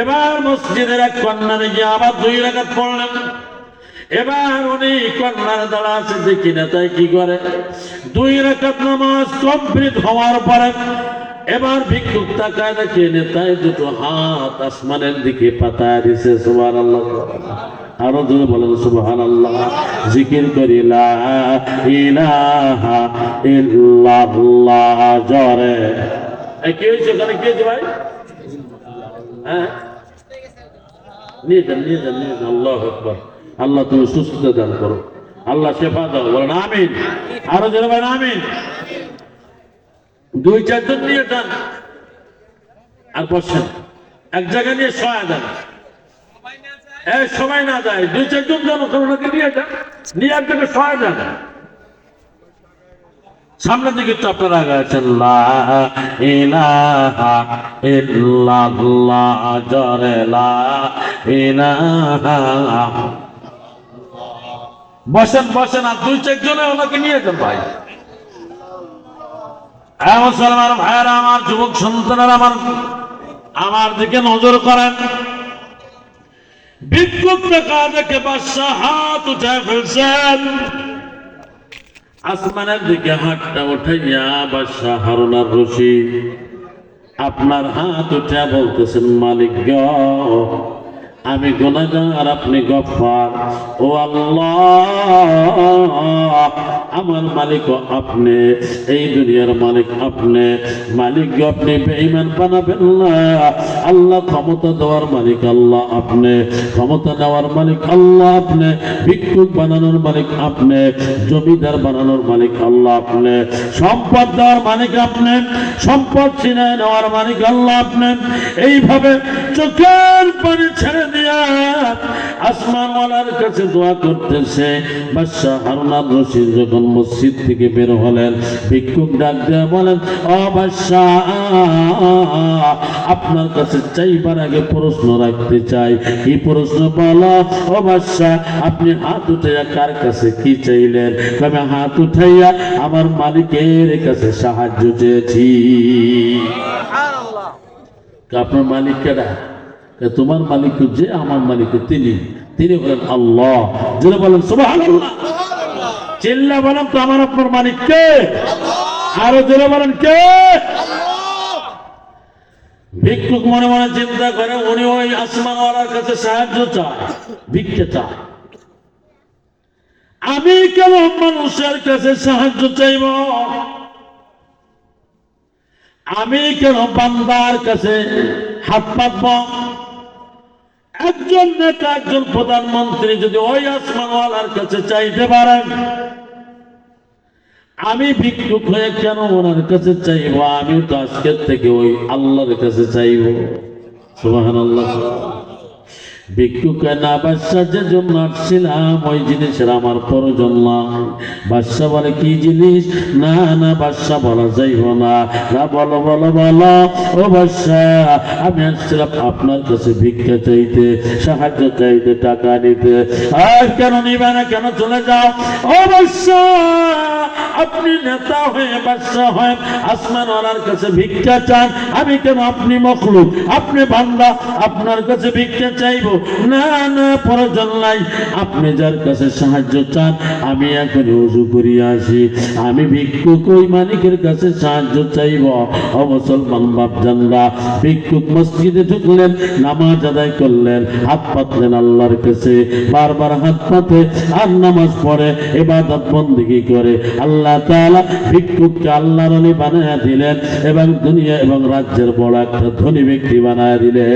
এবার মসজিদের এক কর্নারে গিয়ে আবার 2 রাকাত পড়লেন। এবার উনি কর্নারে দাঁড়া আছে, দেখি নেতায় কি করে। 2 রাকাত নামাজ কমপ্লিট হওয়ার পরে এবার ভিক্ষুক তাকায় দেখে নেতায় 2 হাত আসমানের দিকে পাতায় দিছে। সুবহানাল্লাহ। আরো জোরে বলেন সুবহানাল্লাহ। জিকির করি লা ইলাহা ইল্লাল্লাহ জোরে। কি হয়েছে ওখানে? কি হয়েছে ভাই? হ্যাঁ, নিয়ে যান। আল্লাহু আকবার। আল্লাহ তুমি সুস্থতা দান করো, আল্লাহ শেফা দাও। বলেন আমিন। আরো জোরে বলেন আমিন। 2-4 জন নিয়ে যান আর বসেন এক জায়গায়, নিয়ে সহায় দেন। সবাই না যায়, 2-4 জন জনকে নিয়ে যান, নিয়ে এক জায়গায় সহায় দেন। সামনের দিকে তো আপনারা গেছেন। লা ইলাহা ইল্লাল্লাহ জোরে লা ইলাহা। বসেন আর 2-4 জনে ওনাকে নিয়ে যান ভাই। মুসলমান ভাইয়েরা আমার, যুবক সন্তানেরা আমার দিকে নজর করেন। ভিক্ষুক টাকা দেখে বাদশাহ হাত উঠে ফেলছেন। আসমানের দিকে হাতটা উঠাইয়া বাদশাহ হারুন আর রশিদ আপনার হাত উঠে বলতেছেন, মালিক গ, আমি গুনাহগার, আপনি গফফার। ও আল্লাহ, আমার মালিক আপনি, এই দুনিয়ার মালিক আপনি। মালিক আপনি বেঈমান বানাবেন না। আল্লাহ ক্ষমতা দেওয়ার মালিক আল্লাহ আপনি, ক্ষমতা নেওয়ার মালিক আল্লাহ আপনি, ভিক্ষুক বানানোর মালিক আপনি, জমিদার বানানোর মালিক আল্লাহ আপনি, সম্পদ দেওয়ার মালিক আপনি, সম্পদ ছিনায় নেওয়ার মালিক আল্লাহ আপনি। এইভাবে চোখের পানি ছেড়ে দিয়া আসমানওয়ালার কাছে দোয়া করতেছে। বাদশাহ হারুন আর রশিদ যখন মসজিদ থেকে বের হলেন, ভিক্ষুক ডাক দেয়া বলেন, ও বাদশাহ, আপনার কাছে চাইবার আগে প্রশ্ন রাখতে চাই। কি প্রশ্ন? বলো। ও বাদশাহ, আপনি হাত উঠাইয়া কার কাছে কি চাইলেন? আমি হাত উঠাইয়া আমার মালিকের কাছে সাহায্য চেয়েছি। আপনার মালিক কেডা? তোমার মালিক যে আমার মালিক তিনি বলেন আল্লাহ। যারা বলেন সুবহানাল্লাহ। চিল্লা বলেন তো আমার আপনার মালিক কে? আরো যারা বলেন কে? ভিক্ষুক মনে মনে চিন্তা করে, উনি ওই আসমানওয়ালার কাছে সাহায্য চায়, ভিক্ষা চায়। আমি কেন মানুষের কাছে সাহায্য চাইব? আমি কেন বান্দার কাছে হাত পাতব? একজন নেতা, একজন প্রধানমন্ত্রী যদি ওই আসমানওয়ালার কাছে চাইতে পারেন, আমি ভিক্ষুক হয়ে কেন ওনার কাছে চাইব? আমি তো আজকের থেকে ওই আল্লাহর কাছে চাইব। সুবহানাল্লাহ। ভিক্ষুক না, বাদশাহ যে জন্য আসছিলাম ওই জিনিসের আমার প্রয়োজন নাই। বাদশাহ বলে, কি জিনিস? না বাদশাহ বলা যাইব না। বলো ও বাদশাহ, আমি আসছিলাম আপনার কাছে ভিক্ষা চাইতে, সাহায্য চাইতে, টাকা নিতে। আর কেন নিবে না? কেন চলে যাও? ও বাদশাহ, আপনি নেতা হয়ে বাদশা হয়ে আসমান ওয়ালার কাছে ভিক্ষা চান, আমি কেন? আপনি মখলুক, আপনি বান্দা, আপনার কাছে ভিক্ষা চাইবো না? না, প্রয়োজন নাই। আপনি যার কাছে সাহায্য চান, আমি এখন উজু করিয়া আসি, আমি ভিক্ষুক ওই মালিকের কাছে সাহায্য চাইব। ও মুসলমান বাপজানরা, ভিক্ষুক মসজিদে ঢুকলেন, নামাজ আদায় করলেন, হাত পাতলেন আল্লাহর কাছে, বারবার হাত পাতে আর নামাজ পড়ে ইবাদত বন্দেগী করে আল্লাহ তাআলা ভিক্ষুককে আল্লাহর ওলি বানায়া দিলেন এবং দুনিয়া এবং রাজ্যের বড় একটা ধনী ব্যক্তি বানায়া দিলেন।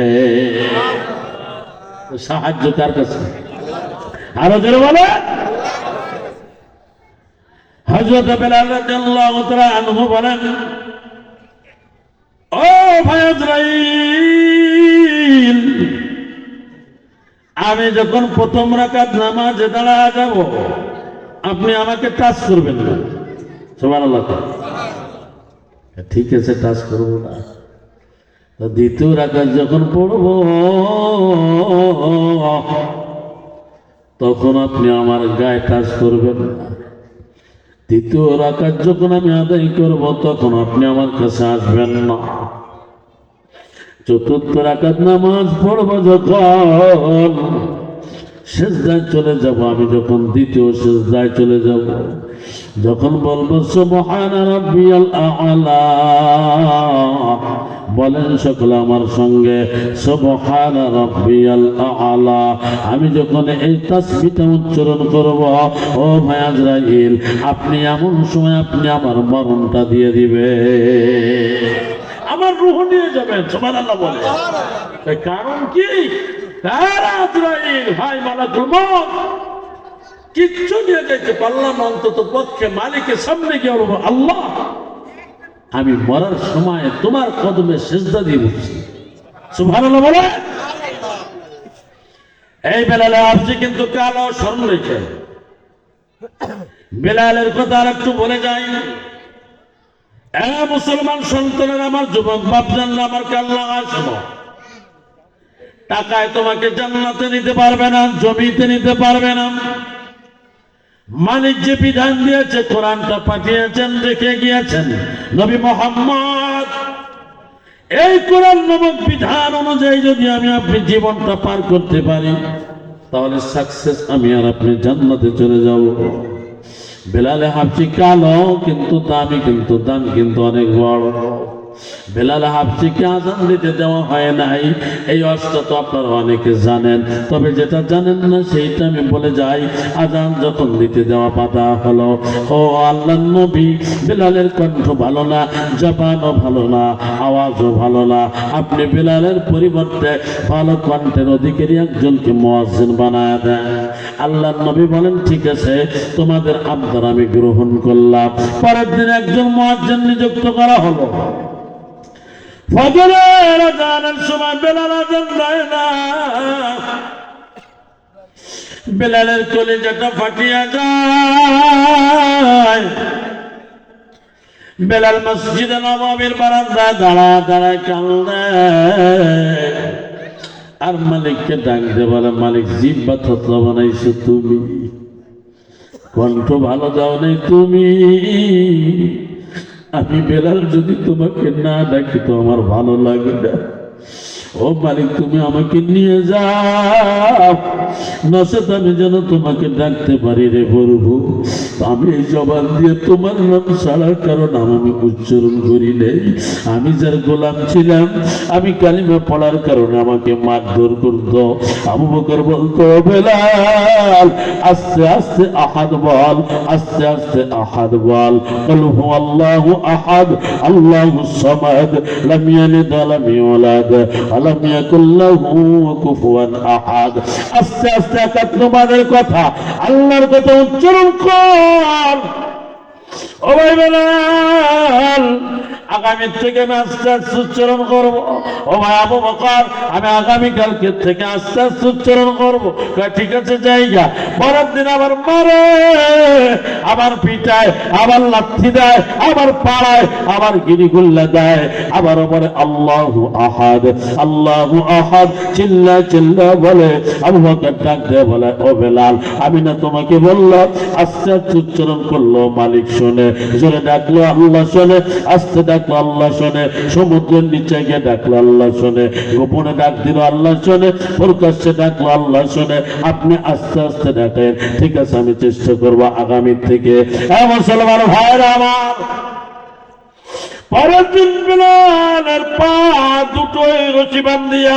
সাহায্য কার কাছে? আরো জোরে বলে। হযরত বেলাল রাদিয়াল্লাহু তাআলা আনহু বলেন, ও ভাই আজরাইল, আমি যখন প্রথম রাকাত নামাজে দাঁড়া যাব, আপনি আমাকে টাচ করবেন না। সুবহানাল্লাহ। ঠিক আছে, টাচ করবো না। তো দ্বিতীয় রাকাত যখন পড়ব, তখন আপনি আমার গায়ে টাচ করবেন না। তৃতীয় রাকাত যখন আমি আদায় করব, তখন আপনি আমার কাছে আসবেন না। চতুর্থ রাকাত নামাজ পড়ব, যখন সিজদায় চলে যাব, আমি যখন দ্বিতীয় সিজদায় চলে যাব, যখন বলবো সুবহানা রাব্বিয়াল আ'লা, বলেন সকলে আমার সঙ্গে সুবহানা রাব্বিয়াল আ'লা। আমি যখন এই তাসবিহটা উচ্চারণ করব, ও ভাই আজরাইল, আপনি এমন সময় আপনি আমার মরণটা দিয়ে দিবে, আমার রূহ নিয়ে যাবেন। সুবহানাল্লাহ বলে। কারণ কি? আজরাইল ভাই মালাকুল মউত কিচ্ছু নিয়ে যাইতে পারলাম, অন্তত পক্ষে মালিকের সামনে গিয়ে বলবো, আল্লাহ আমি মরার সময় তোমার কদমে সিজদা দিয়ে বসছি। সুবহানাল্লাহ বলে। এই বেলালে আপনি কিন্তু কালো স্মরণ রেখে বেলালের কথা আর একটু বলে যাই। মুসলমান সন্তানের, আমার যুবক বাপজানরা, আমার কাল্লা আসবো, টাকায় তোমাকে জান্নাতে নিতে পারবে না, জমিতে নিতে পারবে না। মালিক যে বিধান দিয়েছে, কোরআনটা পাঠিয়েছেন, রেখে গিয়েছেন নবী মুহাম্মদ। এই কোরআন নামক বিধান অনুযায়ী যদি আমি আপনি জীবনটা পার করতে পারি, তাহলে সাকসেস, আমি আর আপনি জান্নাতে চলে যাব। বেলালে হাবশি কালো কিন্তু দামি, কিন্তু দাম কিন্তু অনেক বড়। বেলাল হাবশিকে আযান দিতে দেওয়া হয় নাই, এই অবস্থা তো আপনারা অনেকে জানেন। তবে যেটা জানেন না সেইটা আমি বলে যাই। আযান যখন দিতে দেওয়া বাধা হলো, ও আল্লাহর নবী, বেলালের কণ্ঠ ভালো না, জবানও ভালো না, আওয়াজও ভালো না, আপনি বেলালের পরিবর্তে ভালো কণ্ঠের অধিকারী একজনকে মুয়াজ্জিন বানায় দেন। আল্লাহর নবী বলেন, ঠিক আছে, তোমাদের আবদার আমি গ্রহণ করলাম। পরের দিন একজন মুয়াজ্জিন নিযুক্ত করা হলো। ফজরের আযানের সময় বেলাল আযান দেয় না, বেলালের কলিজাটা ফাটিয়া যায়। বেলাল মসজিদে নববীর বারান্দায় দাঁড়ায় দাঁড়ায় কান্দে আর মালিককে ডাক দিয়ে বলে, মালিক, জিহ্বা থতলা বানাইছো তুমি, কণ্ঠ ভালো দাও নাই তুমি। আমি বেলাল যদি তোমাকে না ডাকি তো আমার ভালো লাগে না। ও মালিক, তুমি আমাকে নিয়ে যাও, নচেত আমি যেন তোমাকে ডাকতে পারি রে প্রভু। আমি এই জবান দিয়ে তোমার নাম ছাড়া কারো নাম আমি উচ্চারণ করি নেই। আমি যার গোলাম ছিলাম, আমি কালিমা পড়ার কারণে আমাকে মারধর করত। আবু বকর বলতো, বেলাল আস্তে আস্তে আহাদ বল, আস্তে আস্তে আহাদ বল। কুল হুয়াল্লাহু আহাদ আল্লাহুস সামাদ লাম ইয়ালিদ ওয়া লাম ইউলাদ আলাম ইয়াকুল লাহু কুফুয়ান আহাদ। আস্তে আস্তে একাত্মবাদের কথা, আল্লাহর কথা উচ্চারণ কর। ও ভাই বেলাল, আগামীর থেকে আমি আস্তে আস্তে উচ্চারণ করবো। ও ভাই আবু বকর, আমি আগামীকালকে থেকে আস্তে আস্তে উচ্চারণ করবো। ঠিক আছে জায়গা। পরের দিন আবার মারে, আবার পিটায়, আবার লাথি দেয়, আবার পাড়ায়, আবার গিরিগুল্লা দেয়, আবার বলে আল্লাহু আহাদ, আল্লাহু আহাদ চিল্লা চিল্লা বলে। আবু বকর ডাক দিয়ে বলে, ও বেলাল, আমি না তোমাকে বললাম? আস্তে আস্তে উচ্চারণ করলো, মালিক শোনে। জোরে ডাকলো আল্লাহ শোনে, আস্তে ডাকলো আল্লাহ শোনে, সমুদ্রের নিচে গিয়ে ডাকলো আল্লাহ শোনে, গোপনে ডাক দিল আল্লাহ শোনে, প্রকাশ্যে ডাকলো আল্লাহ শোনে। আপনি আস্তে আস্তে ডাকেন। ঠিক আছে, আমি চেষ্টা করবো আগামী থেকে। মুসলমান ভাইরা আমার, পরের দিন বেলালের পা দুটোই রশি বান্ধিয়া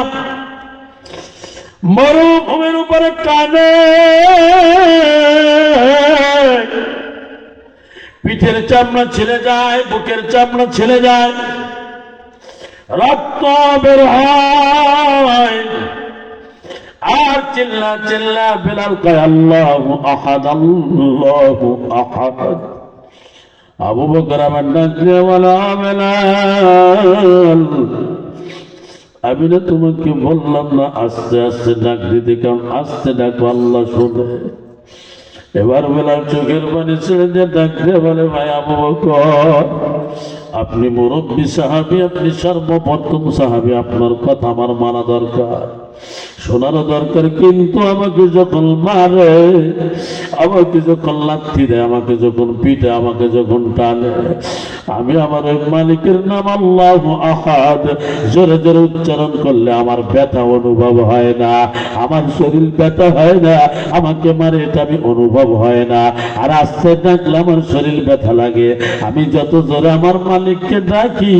মরুভূমির উপরে টানে, পিঠের চামড়া ছেড়ে যায়, বুকের চামড়া ছেড়ে যায়, রক্ত বের হয়, আর চিল্লা চিল্লা বেলাল কয় আল্লাহু আহাদ, আল্লাহু আহাদ। আবু বকর আমার ডাক দিয়ে বলে, বেলাল, আমি না তোমাকে বললাম না আস্তে আস্তে ডাক দিতে? কারণ আস্তে ডাকো আল্লাহ শুনে। এবার বেলাল চোখের পানি ছেড়ে দিয়ে ডাক দিয়ে বলে, ভাই আবু বকর, আপনি মুরব্বী সাহাবী, আপনি সর্বপ্রথম সাহাবী, আপনার কথা আমার মানা দরকার, শোনারও দরকার। কিন্তু আমাকে যখন মারে, আমাকে যখন লাথি দেয়, আমাকে যখন পিটে, আমাকে যখন টানে, আমি আমার ওই মালিকের নাম আল্লাহু আহাদ জোরে জোরে উচ্চারণ করলে আমার ব্যথা অনুভব হয় না, আমার শরীর ব্যথা হয় না, আমাকে মারে এটা আমি অনুভব হয় না। আর আস্তে ডাকলে আমার শরীর ব্যথা লাগে। আমি যত জোরে আমার মালিককে ডাকি,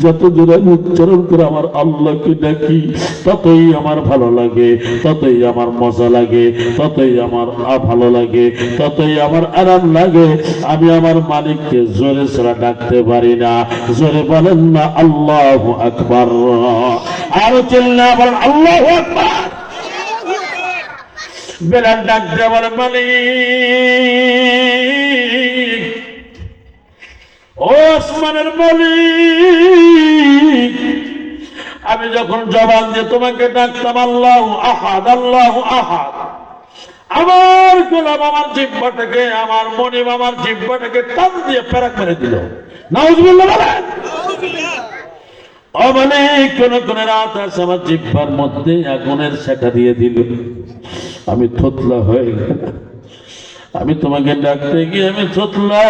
যত জোরে উচ্চারণ করে আমার আল্লাহকে ডাকি, ততই আমার ভালো লাগে, ততই আমার মজা লাগে, ততই আমার ভালো লাগে, ততই আমার আরাম লাগে। আমি আমার মালিককে জোরে ছাড়া ডাকতে পারি না। জোরে বলেন না আল্লাহু আকবার, আরো চিল্লা বলেন আল্লাহু আকবার। বেলাল ডাক দিয়ে বলে, মালিক, ও আসমানের মালিক, আমি যখন জবান দিয়ে তোমাকে ডাকতাম আল্লাহু আহাদ, আল্লাহু আহাদ, আমার গোলাম আমার জিহ্বাটাকে, আমার মনিব আমার জিহ্বাটাকে টান দিয়ে পেরাক মেরে দিল। নাউজুবিল্লাহ বলেন। ও মালিক, কোন কোন রাত আছে আমার জিহ্বার মধ্যে আগুনের সেটা দিয়ে দিল, আমি থতলা হয়ে গেলাম। আমি তোমাকে ডাকতে গিয়ে আমি থতলা।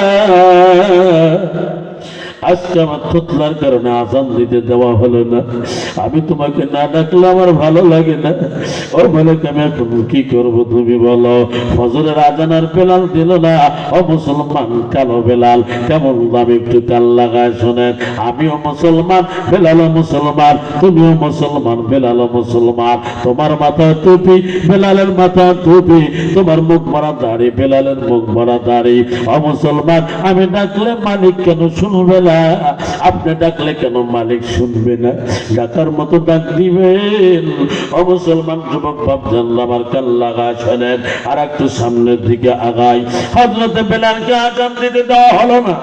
আজকে আমার থতলার কারণে আজান দিতে দেওয়া হলো না। আমি তোমাকে না ডাকলে আমার ভালো লাগে না। ও মালিক, আমি এখন কি করবো তুমি বলো? ফজরের আজান আর বেলাল দিল না। ও মুসলমান, কালো বেলাল কেমন দামি, একটু কাল লাগায় শোনেন। আমিও মুসলমান, বেলালও মুসলমান, তুমিও মুসলমান, বেলালও মুসলমান। তোমার মাথা টুপি, বেলালের মাথা টুপি, তোমার মুখ ভরা দাড়ি, বেলালের মুখ ভরা দাড়ি। ও মুসলমান, আমি ডাকলে মালিক কেন শুনবে না? আপনি ডাকলে কেন মালিক শুনবে না? ডাকার মতো ডাক দিবেন। ও মুসলমান যুবক বাপ জানলাম, আমার কাল লাগা শোনেন। আর একটু সামনের দিকে আগাই। হযরতে বেলালকে আজান দিতে দেওয়া হলো না।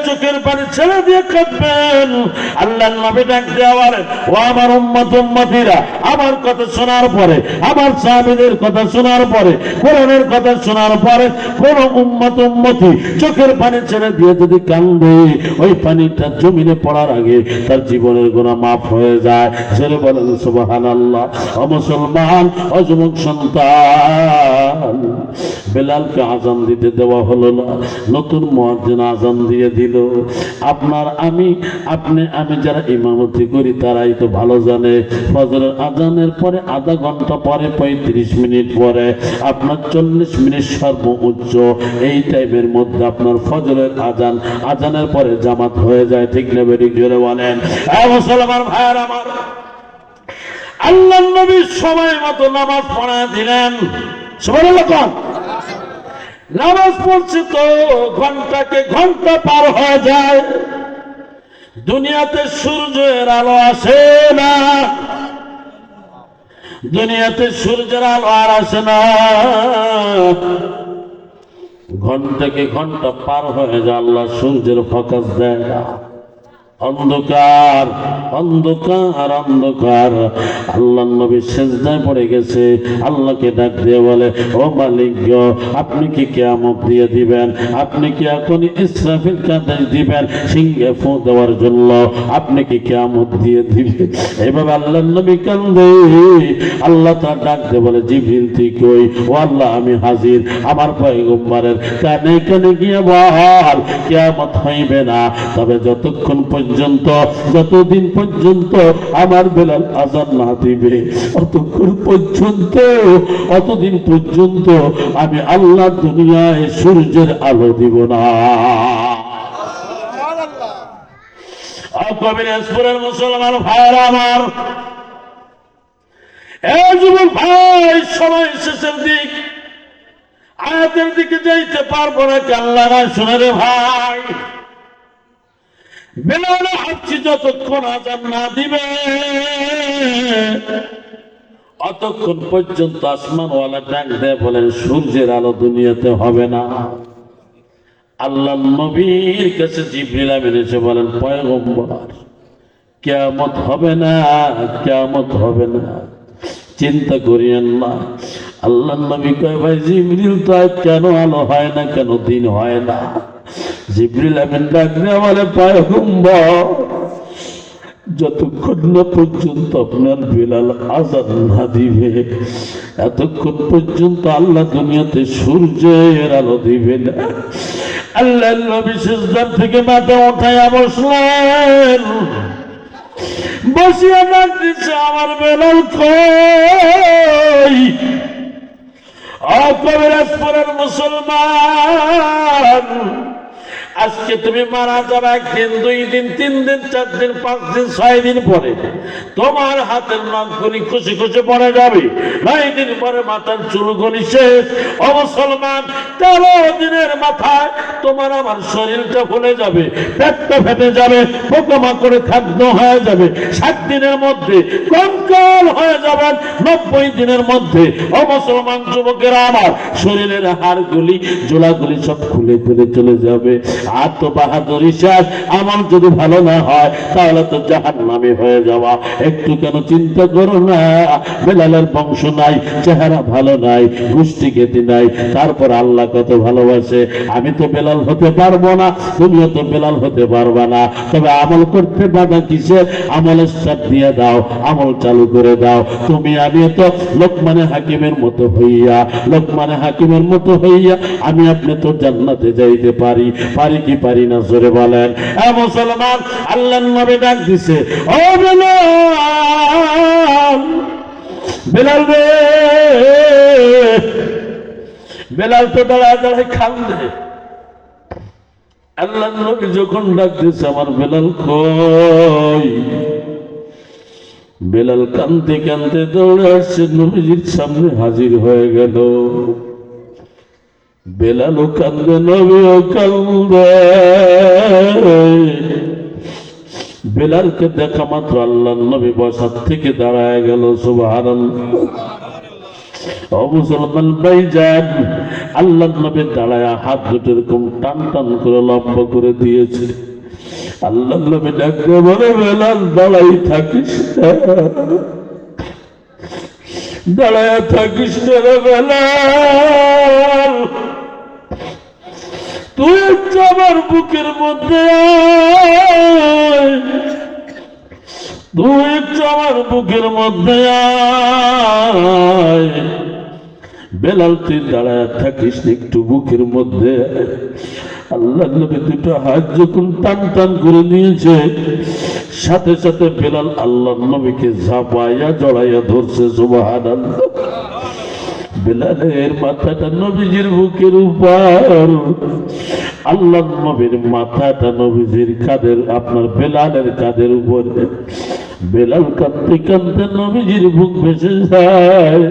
চোখের পানি ছেড়ে দিয়ে কাঁদবেন। আল্লাহর নবী ডাক দেওয়ার, ও আমার উম্মত উম্মতিরা, আমার কথা শোনার পরে, আমার সাহাবীদের কথা শোনার পরে, কোরআনের কথা শোনার পরে কোন উম্মত উম্মতি চোখের পানি ছেড়ে দিয়ে যদি কান্দে, ওই পানিটা জমিনে পড়ার আগে তার জীবনের গুনাহ মাফ হয়ে যায়। জোরে বলেন সুবহানাল্লাহ। ও মুসলমান, ও যুবক সন্তান, বেলালকে আজান দিতে দেওয়া হলো না, নতুন মুয়াজ্জিন আজান দিয়ে দিল। আপনার আমি, আপনি আমি যারা ইমামতি করি তারাই তো ভালো জানে, ফজরের আজানের পরে আধা ঘন্টা পরে, 35 মিনিট পরে, আপনার 40 মিনিট সর্বোচ্চ, এই টাইমের মধ্যে আপনার ফজরের আজান, আজানের পরে জামাত হয়ে যায়। ঠিক না বেঠিক? জোরে বলেন। মুসলমান ভাইয়ের আমার, আল্লাহর নবী সময় মতো নামাজ পড়া দিলেন। সুবহানাল্লাহ। নামাজ পড়ছে তো ঘন্টাকে ঘন্টা পার হয়ে যায়, দুনিয়াতে সূর্যের আলো আসে না, দুনিয়াতে সূর্যের আলো আর আসে না। ঘন্টাকে ঘন্টা পার হয়ে যায়, আল্লাহ সূর্যের ফোকাস দেয় না। অন্ধকার অন্ধকার অন্ধকার। আল্লাহ নবী সেজদায় পড়ে গেছে, আল্লাহকে ডাক দিয়ে বলে, ও মালিক গো, আপনি কি কিয়ামত দিয়ে দিবেন? আপনি কি এখন ইসরাফিলকে আদেশ দিবেন সিংহে ফু দেওয়ার জন্য? আপনি কি কিয়ামত দিয়ে দিবেন? এভাবে আল্লাহ নবী কান্দে। আল্লাহ তার ডাক দিয়ে বলে, জিবরিল তুই কই? ও আল্লাহ আমি হাজির। আমার পয়গম্বরের কানে কানে গিয়ে বল, কিয়ামত হইবে না, তবে যতক্ষণ পর্যন্ত, যতদিন পর্যন্ত আমার বেলাল আযান না দিবে, অতক্ষণ পর্যন্ত, অতদিন পর্যন্ত আমি আল্লাহ দুনিয়ায় সূর্যের আলো দিব না। কবিরাজপুরের মুসলমান ভাইরা আমার, এই যুবক ভাই, সময় শেষের দিক, আয়াতের দিকে যাইতে পারবো না, আল্লাহ শুনে রে ভাই। বেলাল ভাবছি যতক্ষণ আযান না দিবে অতক্ষণ পর্যন্ত আসমানওয়ালা ডাক দেয় বলেন, সূর্যের আলো দুনিয়াতে হবে না। আল্লাহ নবীর কাছে জিবরিল আমিন এসে বলেন, পয়গম্বর কিয়ামত হবে না, কিয়ামত হবে না, চিন্তা করিয়েন না। আল্লাহ নবী কয়, ভাই জিবরিল তো কেন আলো হয় না, কেন দিন হয় না? জিবরিল আমিন ডাক দিয়ে বলে, পয়গম্বর যতক্ষণ না পর্যন্ত আপনার বেলাল আযান না দিবে এতক্ষণ পর্যন্ত আল্লাহ দুনিয়াতে সূর্যের আলো দিবে না। আল্লাহ নবী সিজদার থেকে মাথা উঠাইয়া বসলেন, বসিয়া ডাক দিচ্ছে, আমার বেলাল কই? কবিরাজপুরের মুসলমান, আজকে তুমি মারা যাবে, একদিন, 2 দিন, 3 দিন, 4 দিন, 5 দিন, 6 দিন পরে তোমার হাতের নখগুলি খুশি খুশি পড়ে যাবে। 9 দিন পরে মাথার চুলগুলি শেষ। ও মুসলমান, 13 দিনের মাথায় তোমার আমার শরীরটা ফুলে যাবে, পেটটা ফেটে যাবে, পোকামাকড়ে খাদ্য হয়ে যাবে। 7 দিনের মধ্যে কঙ্কাল হয়ে যাবেন। 90 দিনের মধ্যে ও মুসলমান যুবকেরা আমার, শরীরের হাড়গুলি, জোড়াগুলি সব খুলে খুলে চলে যাবে। আর তো বাহাদুরি শেষ। আমার যদি ভালো না হয় তাহলে তো জাহান্নামী হয়ে যাওয়া। একটু কেন চিন্তা করো না, বেলালের বংশ নাই, চেহারা ভালো নাই, গোষ্ঠী খ্যাতি নাই, তারপর আল্লাহ কত ভালোবাসে। আমি তো বেলাল হতে পারবো না, তুমিও তো বেলাল হতে পারবা না, তবে আমল করতে বাধা কিসের? আমলের সাথ দিয়ে দাও, আমল চালু করে দাও। তুমি আমি তো লোকমানে হাকিমের মতো হইয়া, লোকমানে হাকিমের মতো হইয়া আমি আপনি তো জান্নাতে যাইতে পারি, পারি কি পারি না? জোরে বলেন। মুসলমান, আল্লাহর নবী ডাক দিছে, ও বেলাল, বেলাল রে। বেলাল তো দাঁড়ায় দাঁড়ায় কান্দে। আল্লাহর নবী যখন ডাক দিছে, আমার বেলাল কই? বেলাল কান্দতে কান্দতে দৌড়ে আসছে, নবীজির সামনে হাজির হয়ে গেল। বেলালও কান্দে, নবীও কান্দে। বেলালকে দেখা মাত্র আল্লাহর নবী বসার থেকে দাঁড়ায় গেল। সুবহানাল্লাহ। ও মুসলমান ভাইজান, আল্লাহর নবী দাঁড়ায় হাত দুটো এরকম টান টান করে লম্বা করে দিয়েছে। আল্লাহর নবী ডাকতে বলে, বেলাল দাঁড়াই থাকিস না, দাঁড়ায় থাকিস না রে বেলাল, তুই একটু আমার বুকের মধ্যে আয়, তুই একটু আমার বুকের মধ্যে আয়। বেলাল তুই দাঁড়ায় থাকিস একটু বুকের মধ্যে। আল্লাহ নবী দুটো হাত যখন টান টান করে নিয়েছে, সাথে সাথে বেলাল আল্লাহর নবীকে ঝাঁপাইয়া জড়াইয়া ধরছে। সুবহানাল্লাহ। বেলালের মাথাটা নবীজির বুকের উপর, আল্লাহর নবীর মাথাটা নবীজির কাঁধের, আপনার বেলালের কাঁধের উপরে। বেলাল কাঁদতে কাঁদতে নবীজির বুক ভেসে যায়।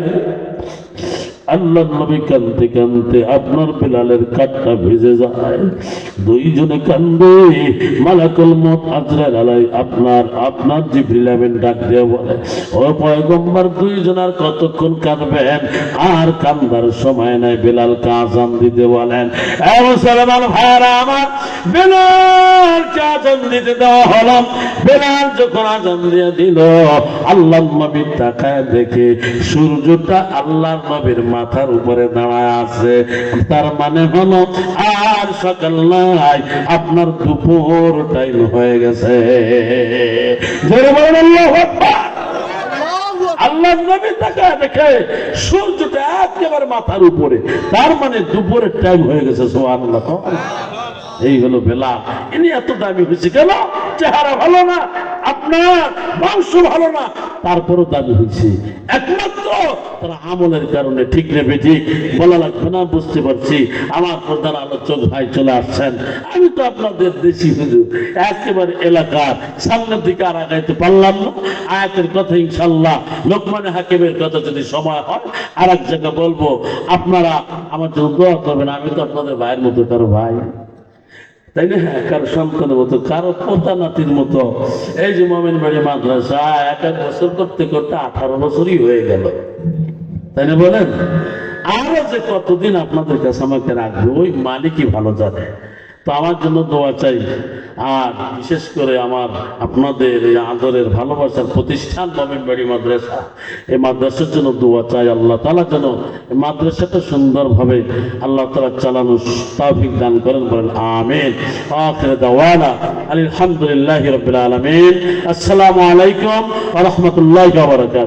আল্লাহ নবী কানতে কানতে আপনার বিলালের কাঠটা ভিজে যায়, দুইজনে কান্দে। মালাকুল মউত আজরাইল আলাইহিস আপনার জিবরিল আমিন ডাক দিয়ে বলে, ও পয়গম্বর, দুইজনার কতক্ষণ কাঁদবেন? আর কান্দার সময় নাই, বিলালকে আযান দিতে বলেন। এ মুসলমান ভাইরা আমার, বিলালকে আযান দিতে দেওয়া হলো। বিলাল যখন আযান দিয়ে দিল, আল্লাহর নবী তাকায় দেখে সূর্যটা আল্লাহর নবীর মাথার উপরে দাঁড়ায় আছে। তার মানে হলো আর সকাল নাই, আপনার দুপুর টাইম হয়ে গেছে। জোরে বলেন আল্লাহু আকবার। আল্লাহ নবী তাকায় দেখে সূর্যটা একেবারে মাথার উপরে, তার মানে দুপুরের টাইম হয়ে গেছে। সুবহানাল্লাহ। এই হলো বেলাল। ইনি এত দামি হয়েছে কেন? চেহারা ভালো না, আপনার বংশ ভালো না, তারপরও দামি হয়েছে একমাত্র তার আমলের কারণে। ঠিক নেবে, ঠিক বলা লাগবে না, বুঝতে পারছি। আমার প্রধান আলোচক ভাই চলে আসছেন। আমি তো আপনাদের দেশি হুজুর, একেবারে এলাকার সামনের দিকে আর আগাইতে পারলাম না। আয়াতের কথা ইনশাল্লাহ, লোকমানে হাকিমের কথা যদি সময় হয় আর এক জায়গায় বলবো। আপনারা আমার জন্য দোয়া করবেন। আমি তো আপনাদের ভাইয়ের মতো কারো ভাই, তাই না? কারো সন্তানের মতো, কারো পোতা নাতির মতো। এই যে মোমিন বাড়ি মাদ্রাসা এক বছর করতে করতে 18 বছরই হয়ে গেল, তাই না বলেন? আরো যে কতদিন আপনাদের কাছে আমাকে রাখবে ওই মালিকই ভালো জানে। তো আমার জন্য দোয়া চাই। আর বিশেষ করে আমার আপনাদের এই আদরের ভালোবাসার প্রতিষ্ঠান মোমিন বাড়ি মাদ্রাসা, এই মাদ্রাসার জন্য দোয়া চাই। আল্লাহ তাআলা যেন এই মাদ্রাসাটা সুন্দরভাবে আল্লাহ তাআলা চালানোর তৌফিক দান করেন, বলেন আমিন। আখির দাওয়ানা আলহামদুলিল্লাহি রাব্বিল আলামিন। আসসালামু আলাইকুম ওয়া রাহমাতুল্লাহি ওয়া বারাকাতুহু।